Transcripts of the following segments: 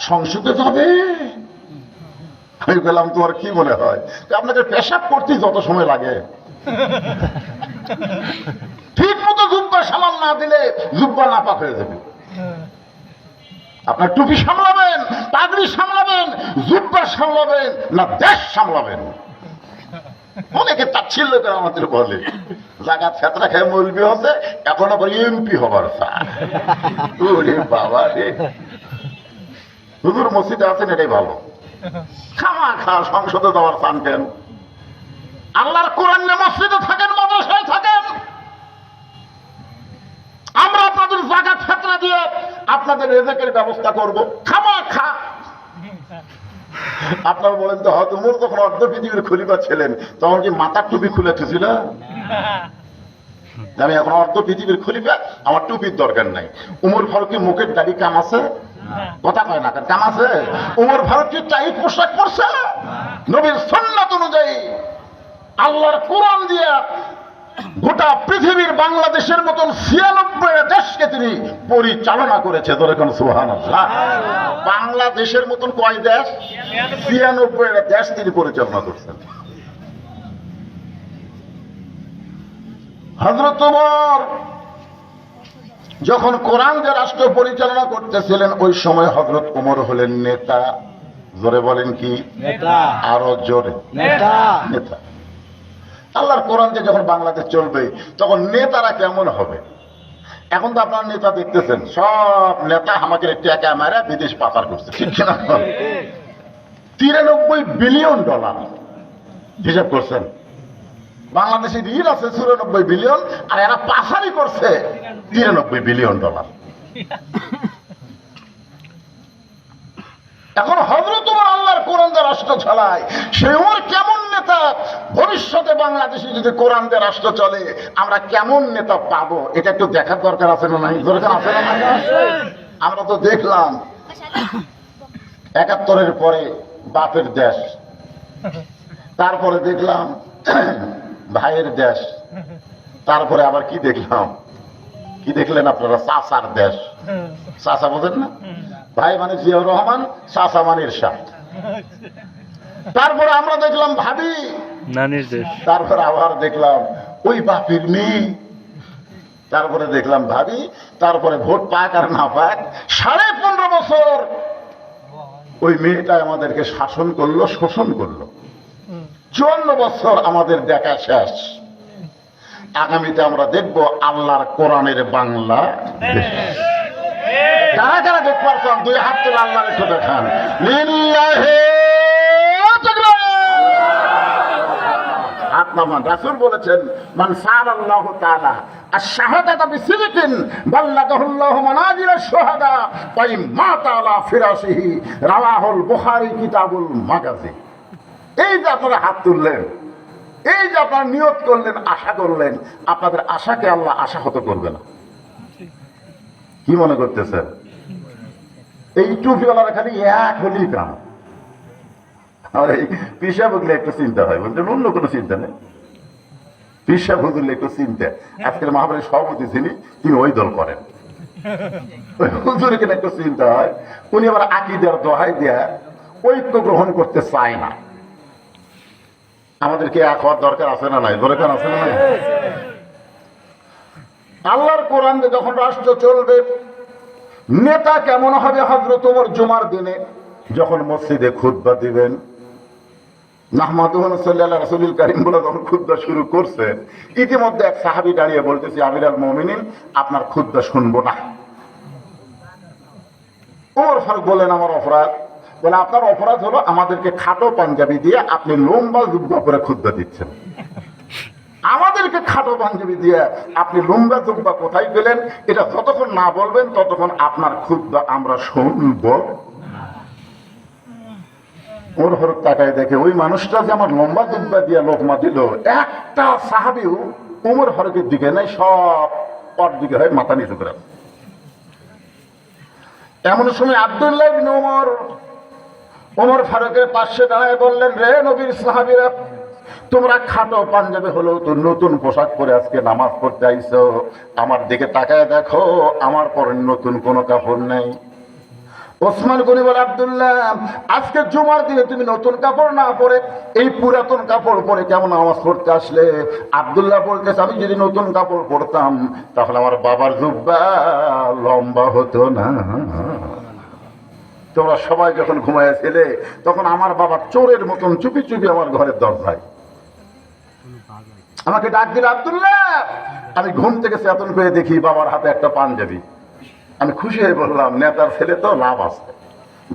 সংসদে যাবে? আমি বললাম তোমার কি মনে হয় আপনাকে পেশাব করতে যত সময় লাগে, ঠিক মতো জুব্বা সামাল না দিলে জুব্বা নাপাক হয়ে যাবে। আপনার টুপি সামলাবেন, পাগড়ি সামলাবেন, জুব্বা সামলাবেন না দেশ সামলাবেন? অনেকে তাচ্ছিল্য করে আমাদের বলে জাগাত ফেতরা খেয়ে মৌলবি হচ্ছে, এখন আবার এমপি হবার চায়। বাবা রে, হুজুর মসজিদে আছেন এটাই ভালো, খামা খা সংসদে যাওয়ার চান কেন? আল্লাহর কোরআন নিয়ে মসজিদে থাকেন, মাদ্রাসায় থাকেন। আমরা আপনাদের জাগাত ফেতরা দিয়ে আপনাদের রেজেকের ব্যবস্থা করব, খামা খা। আপনারা বলেন তো হয়তো উমর যখন অর্ধ পৃথিবীর খলিফা ছিলেন তখন কি মাথার টুপি খুলে ছিল? আমি এখন অর্ধ পৃথিবীর খলিফা, আমার টুপির দরকার নাই। উমর ফারুকের মুখের দাড়ি কাম আছে? কথা কয় না, কাম আছে? উমর ফারুক কি টাইট পোশাক পরছে? নবীর সুন্নাত অনুযায়ী আল্লাহর কোরআন দিয়ে গোটা পৃথিবীর বাংলাদেশের মতন ৯৬ দেশকে তিনি পরিচালনা করেছে। ধরেন সুবহানাল্লাহ। বাংলাদেশের মতন কয় দেশ? ৯৬ দেশ তিনি পরিচালনা করছেন। হযরত ওমর যখন কোরআন দিয়ে রাষ্ট্র পরিচালনা করতেছিলেন ওই সময় হযরত ওমর হলেন নেতা। জোরে বলেন কি নেতা? আরো জোরে নেতা। নেতা। আল্লাহর কোরআন দিয়ে যখন বাংলাদেশ চলবে তখন নেতারা কেমন হবে? এখন তো আপনার নেতা দেখতেছেন সব নেতা আমাকে টাকা মারা বিদেশ পাচার করছে, ঠিক কিনা? ৯৩ বিলিয়ন ডলার হিসাব করছেন। বাংলাদেশে ঋণ আছে ৯৪ বিলিয়ন, আর এরা পাচারই করছে ৯৩ বিলিয়ন ডলার। এখন হযরত ওমর আল্লাহর কোরআন দিয়ে রাষ্ট্র চালায়, সে ওমর কেমন নেতা? ভবিষ্যতে বাংলাদেশে যদি কোরআন দিয়ে রাষ্ট্র চলে আমরা কেমন নেতা পাবো এটা একটু দেখার দরকার আছে না নাই? দরকার আছে না নাই? আমরা তো দেখলাম ৭১-এর পরে বাপের দেশ, তারপরে দেখলাম ভাইয়ের দেশ, তারপরে আবার কি দেখলাম? কি দেখলেন আপনারা? চাচার দেশ। চাচা বোঝেন না? ভাই মানে জিয়াউর রহমান, চাচা মানে এরশাদ। তারপরে আমরা দেখলাম ভাবি, নানির দেশ। তারপরে আবার দেখলাম ওই বাপের মেয়ে, তারপরে দেখলাম ভাবি, তারপরে ভোট পাক আর না পাক ১৫.৫ বছর ওই মেয়েটা আমাদেরকে শাসন করলো, শোষণ করলো। ৫৪ বছর আমাদের দেখা শেষ। আগামীতে আমরা দেখবো আল্লাহর কোরআনের বাংলা। কারা কারা দেখতে পারছেন? দুই হাত তুলে আল্লাহর একটু দেখান। লিল্লাহি তাকবীর। হাত নামান। রাসূল বলেছেন মান সাআলাল্লাহু তাআলা আশ-শাহাদাতা বিসিদকিন বাল্লাগাহুল্লাহু মানাজিলাশ শুহাদা ওয়া ইম্মাতা আলা ফিরাশিহি। রাওয়াহুল বুখারী কিতাবুল মাগাজি। এই যে আপনারা হাত তুললেন, এই যে আপনারা নিয়ত করলেন, আশা করলেন, আপনাদের আশাকে আল্লাহ আশাহত করবে না। কি মনে করতেছেন? এই টুপিওয়ালারা খালি এক হলেই কাম। আর এই পিসা বুঝলে একটু চিন্তা হয়, বলছেন অন্য কোনো চিন্তা নেই। পিসা বুঝলে একটু চিন্তা। আজকের মহাবারের সভাপতি যিনি, তিনি ওই দল করেন। হুজুরের কিনা একটু চিন্তা হয়, উনি আবার আকীদার দোহাই দেয়া ঐক্য গ্রহণ করতে চায় না। আমাদেরকে এক হওয়ার দরকার আছে না নাই? দরকার আছে না নাই? আল্লাহর কোরআন দিয়ে যখন রাষ্ট্র চলবে, নেতা কেমন হবে? হযরত ওমর জুমার দিনে যখন মসজিদে খুতবা দিবেন, নাহমাদুহু সাল্লাল্লাহু রাসূলুল কারীম বলে যখন খুতবা শুরু করছে, ইতিমধ্যে এক সাহাবী দাঁড়িয়ে বলতেছে, আমিরুল মুমিনিন আপনার খুতবা শুনবো না। ওমর ফারুক বলেন আমার অপরাধ। বলে আপনার অপরাধ হলো আমাদেরকে খাটো পাঞ্জাবি দিয়ে আপনি লম্বা জুব্বা করে খুতবা দিচ্ছেন। আমাদেরকে খাটো পাঞ্জাবি দিয়ে আপনি লম্বা জুব্বা কোথায় পেলেন? এটা যতক্ষণ না বলবেন ততক্ষণ আপনার খুতবা আমরা শুনব। ওর হরক তাকায় দেখে ওই মানুষটা যে আমার লম্বা জুব্বা দিয়ে লোকমা দিল, একটা সাহাবীও ওমর ফারুকের দিকে নাই, সব ওর দিকে হয় মাথা নিচু করে। এমন সময় আব্দুল্লাহ ইবনে ওমর ফারুকের পাশে দাঁড়ায় বললেন, রে নবীর সাহাবীরা, তোমরা খাটো পাঞ্জাবি হলেও তো নতুন পোশাক পরে আজকে নামাজ পড়তে আইছো, আমার দিকে তাকায় দেখো আমার পরে নতুন কোনো কাপড় নেই। ওসমান গনি বলে, আব্দুল্লাহ, আজকে জুমার দিনে তুমি নতুন কাপড় না পরে এই পুরাতন কাপড় পরে কেমন নামাজ পড়তে আসলে? আব্দুল্লাহ বলতেছে, আমি যদি নতুন কাপড় পরতাম তাহলে আমার বাবার জুব্বা লম্বা হতো না। তোমরা সবাই যখন ঘুমাইছিলে তখন আমার বাবা চোরের মতন চুপি চুপি আমার ঘরের দরজায় আমাকে ডাক দিল, আব্দুল্লাহ। আমি ঘুম থেকে চেতন করে দেখি বাবার হাতে একটা পাঞ্জাবি। আমি খুশি হয়ে বললাম, নেতার ছেলে তো, লাভ আছে।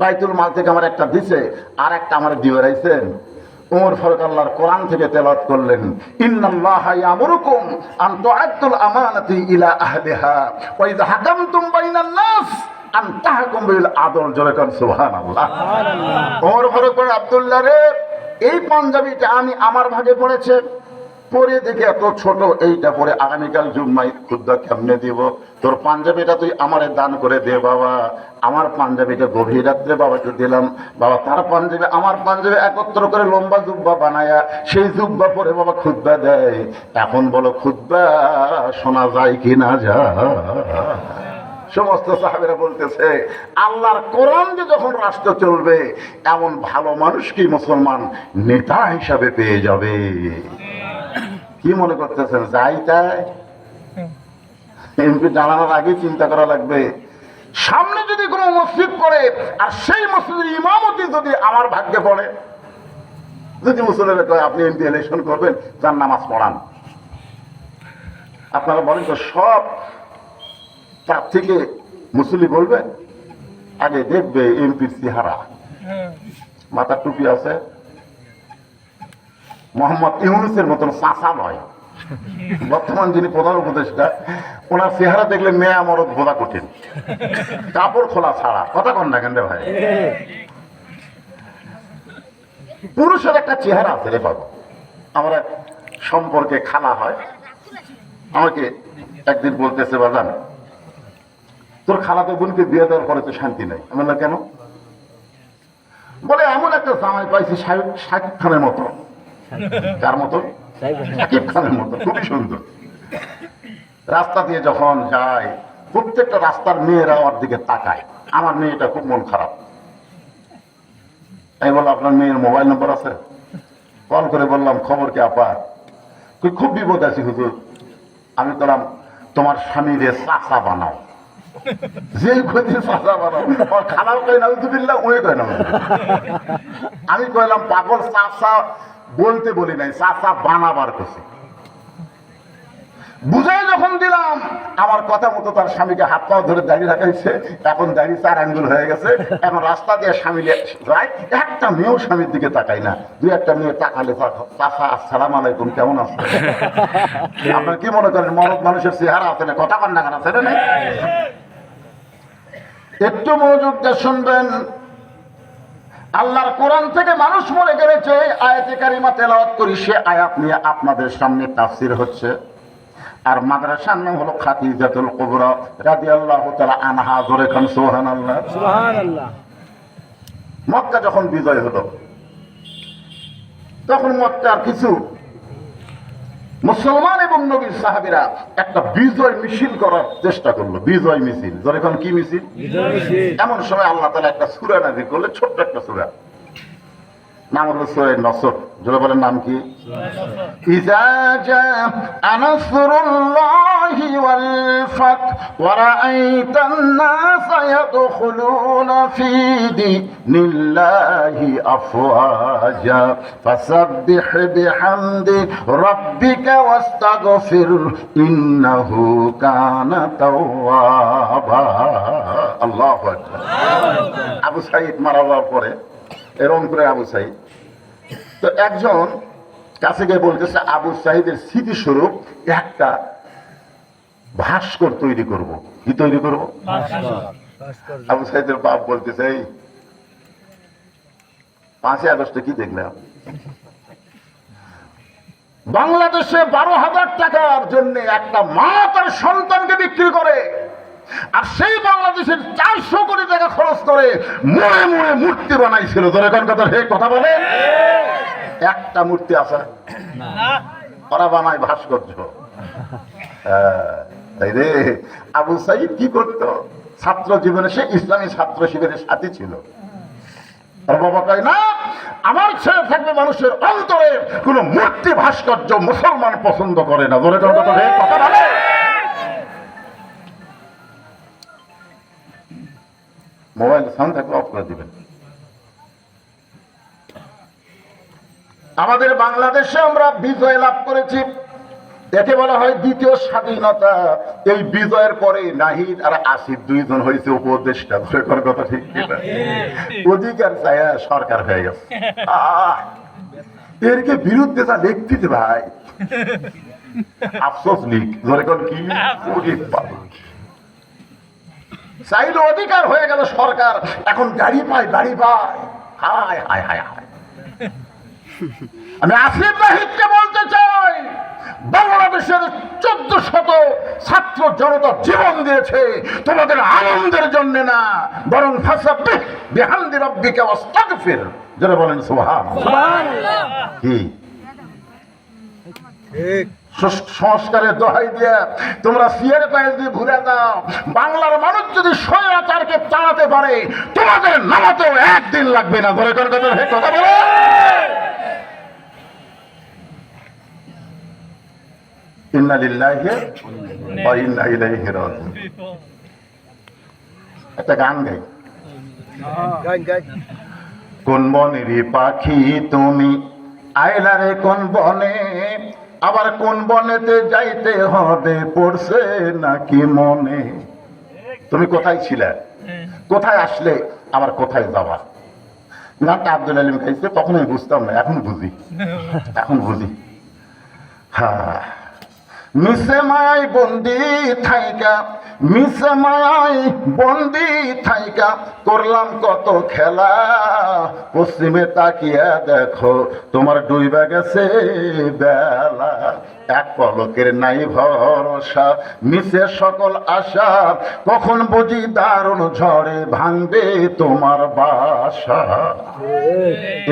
বাইতুল মাল থেকে আমার একটা দিছে, আর একটা আমার দিয়ে রাইছেন। ওমর ফারুক আল্লাহর কোরআন থেকে তেলাওয়াত করলেন, ইন্নাল্লাহা ইয়ামুরুকুম আন তুআদ্দুল আমানাতি ইলা আহলিহা ওয়া ইযা হাকামতুম বাইনান নাস আন তাহকুম বিল আদল। জোরে কোন সুবহানাল্লাহ। ওমর ফারুক বলেন, আব্দুল্লাহ রে, এই পাঞ্জাবিটা আমি আমার ভাগে পড়েছে, পরে দেখে এত ছোট, এইটা পরে আগামীকাল জুম্মায় খুদ্া কেমনে দিব? তোর পাঞ্জাবিটা তুই আমারে দান করে দে বাবা। আমার পাঞ্জাবিটা গভীর রাত্রে বাবাকে দিলাম। বাবা তার পাঞ্জাবি আমার পাঞ্জাবি একত্র করে লম্বা জুব্বা বানায়া সেই জুব্বা পরে বাবা খুদ্া দেয়। এখন বলো, খুদ্া শোনা যায় কি না যায়? সমস্ত সাহাবীরা বলতেছে, আল্লাহর কোরআন যে যখন রাষ্ট্র চলবে, এমন ভালো মানুষ কি মুসলমান নেতা হিসাবে পেয়ে যাবে? কি মনে করতেছেন যাই তাই? এমপি জানানোর আগে চিন্তা করা লাগবে। সামনে যদি কোনো মসজিদ পড়ে আর সেই মসজিদের ইমামতি যদি আমার ভাগ্যে পড়ে, যদি মুসলিমরা কয় আপনি এমপি ইলেকশন করবেন, তার নামাজ পড়ান, আপনারা বলেন তো সব তার থেকে মুসলি বলবেন? আগে দেখবে এমপির চেহারা, মাথার টুপি আছে, মোহাম্মদ ইউনুসের মতন চাচা নয়, বর্তমান যিনি প্রধান উপদেষ্টা, ওনার চেহারা দেখলে মেয়ে মরদ বোঝা কঠিন, কাপড় খোলা ছাড়া। কথা কন না কেন রে ভাই? পুরুষের একটা চেহারা আছে রে বাবা। আমার এক সম্পর্কে খালা হয়, আমাকে একদিন বলতেছে, বাজান তোর খালাতো বোনকে বিয়ে দেওয়ার পরে তো শান্তি নাই। আমি বললাম কেন? বলে এমন একটা জামাই পাইছি শাকিব খানের মতো। কার মতো? শাকিব খানের মতো, খুবই সুন্দর। রাস্তা দিয়ে যখন যায় প্রত্যেকটা রাস্তার মেয়েরা ওর দিকে তাকায়। আমার মেয়েটা খুব মন খারাপ। আমি বললাম, আপনার মেয়ের মোবাইল নম্বর আছে? কল করে বললাম, খবর কি আপা? খুব বিপদ আছি হুজুর। আমি বললাম, তোমার স্বামীরে চাচা বানাও। যে ক্ষতি চাচা বানাও, ওর খানাও কয় না উজুবিল্লাহ, ওই কয় না। আমি কইলাম, পাগল, চাচা বলতে বলি নাই, চাচা বানাবার কিছু বুঝাই যখন দিলাম, আমার কথা মতো তার স্বামীকে হাত পাও ধরে দাঁড়িয়ে রাখাইছে। এখন দাঁড়িয়ে 4 আঙ্গুল হয়ে গেছে। এখন রাস্তা দিয়ে স্বামী যায়, একটা মেয়েও স্বামীর দিকে তাকায় না। 2-1টা মেয়ে তাকালে, চাচা আসসালাম আলাইকুম, কেমন আছে? আপনার কি মনে করেন মরদ মানুষের চেহারা আছে না? কথা কান্না কানা আছে না? একটু মনোযোগ দিয়ে শুনবেন। আল্লাহর কোরআন থেকে মানুষ মরে গেছে, আয়াতে কারিমা তেলাওয়াত করি, সে আয়াত নিয়ে আপনাদের সামনে তাফসীর হচ্ছে। আর মাদ্রাসার নাম হলো খাদিজাতুল কুবরা রাদিয়াল্লাহু তাআলা আনহা। জোরে খান সুবহানাল্লাহ। সুবহানাল্লাহ। মক্কা যখন বিজয় হলো, তখন মক্কার কিছু মুসলমান এবং নবীর সাহাবীরা একটা বিজয় মিছিল করার চেষ্টা করলো। বিজয় মিছিল, জোরে খান কি মিছিল? এমন সময় আল্লাহ তাআলা একটা সূরা নাযিল করলেন, ছোট্ট একটা সূরা, নাম হলো সূরা নসর। জোরে বলেন, নাম কি? ইযা জাআ নাসরুল্লাহি ওয়াল ফাত ওয়া রাআইতান নাসা ইয়াদখুলুনা ফী দীনিল্লাহি আফওয়াজা ফাসাব্বিহ বিহামদি রাব্বিকা ওয়াস্তাগফির ইন্নাহু কানা তাওয়াবা। আল্লাহু আকবার। আবু সাঈদ মারা যাওয়ার পরে, রংপুরের আবু সাঈদ, তো একজন কাছে গিয়ে বলতেছে, আবু সাঈদের স্মৃতিস্বরূপ একটা ভাস্কর তৈরি করব। কি তৈরি করব? আবু সাঈদের বাপ বলতেছে, এই 5ই আগস্টে কি দেখলাম? বাংলাদেশে 12,000 টাকার জন্য একটা মা তার সন্তানকে বিক্রি করে, আর সেই বাংলাদেশের 400 কোটি টাকা খরচ করে মনে মনে মূর্তি বানাইছিল। ধরে কোন কথা, হে কথা বলে, একটা মূর্তি আছে না, ওরা বানায় ভাস্কর্য। তাই রে, আবু সাঈদ কি করতো? ছাত্র জীবনে সে ইসলামী ছাত্র শিবিরের সাথে ছিল। আর বাবা কয় না, আমার ছেলে থাকবে মানুষের অন্তরে কোন মূর্তি ভাস্কর্য মুসলমান পছন্দ করে না। ধরে কথা বলে মোবাইল সাউন্ড থাকলে অফ করে দিবেন। আমাদের বাংলাদেশে আমরা বিজয় লাভ করেছি, একে বলা হয় দ্বিতীয় স্বাধীনতা। এই বিজয়ের পরে নাহিদ আর আসিফ দুইজন হয়েছে উপদেষ্টা। ধরে করার কথা ঠিক কিনা? অধিকার চায় সরকার হয়ে গেছে। এরকে বিরুদ্ধে যা লিখতেছে ভাই, আফসোস লিখ। ধরে কোন কি চাইলে অধিকার হয়ে গেল সরকার, এখন গাড়ি পায় বাড়ি পায়। হায় হায় হায় হায়। আমি আসিফ নাহিদকে বলতে চাই, বাংলাদেশের 1400 ছাত্র জনতা জীবন দিয়েছে তোমাদের আনন্দের জন্য না, বরং ফাসাব্বিহ বিহামদি রাব্বিকা ওয়াস্তাগফির। যারা বলেন সুবহানাল্লাহ। কি সংস্কারের দোহাই দিয়ে তোমরা সিয়ার কয়েক দিয়ে ঘুরে দাও। বাংলার মানুষ যদি স্বৈরাচারকে চালাতে পারে, তোমাদের নামাতেও একদিন লাগবে না। ধরে কথা বলো। ইন্না লিল্লাহি ওয়া ইন্না ইলাইহি রাজিউন। একটা গান গাই। কোন বনেরই পাখি তুমি, আইলা রে কোন বনে, আবার কোন বনেতে যাইতে হবে পড়ছে নাকি মনে। তুমি কোথায় ছিলে, কোথায় আসলে, আবার কোথায় যাবা। গানটা আব্দুল আলিম গাইছে, তখন আমি বুঝতাম না, এখন বুঝি। এখন বুঝি। হ্যাঁ, মিশে মায়াই বন্দি থাইকা, মিশে মায়াই বন্দি থাইকা করলাম কত খেলা। পশ্চিমে তাকিয়া দেখো তোমার ডুইবা গেছে বেলা। এক পলকের নাই ভরসা, মিশে সকল আশা, কখন বুঝি দারুণ ঝড়ে ভাঙবে তোমার বাসা।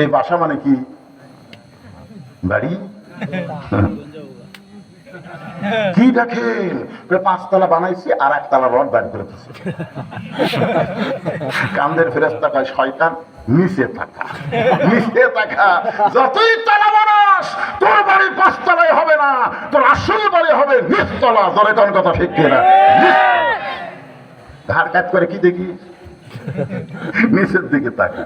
এই বাসা মানে কি? বাড়ি। কি দেখেন, 5 তলা বানাইছি আর 1 তলা রড বাইর করে দিচ্ছে। কান্দের ফেরেশতা কয় শয়তান নিচে থাকা, নিচে থাকা। যতই তলা বানাস তোর বাড়ি 5 তলায় হবে না, তোর আসল বাড়ি হবে নিচতলা। ধরে কোন কথা ঠিক কিনা? ঘাট কাট করে কি দেখি, নিচের দিকে তাকা।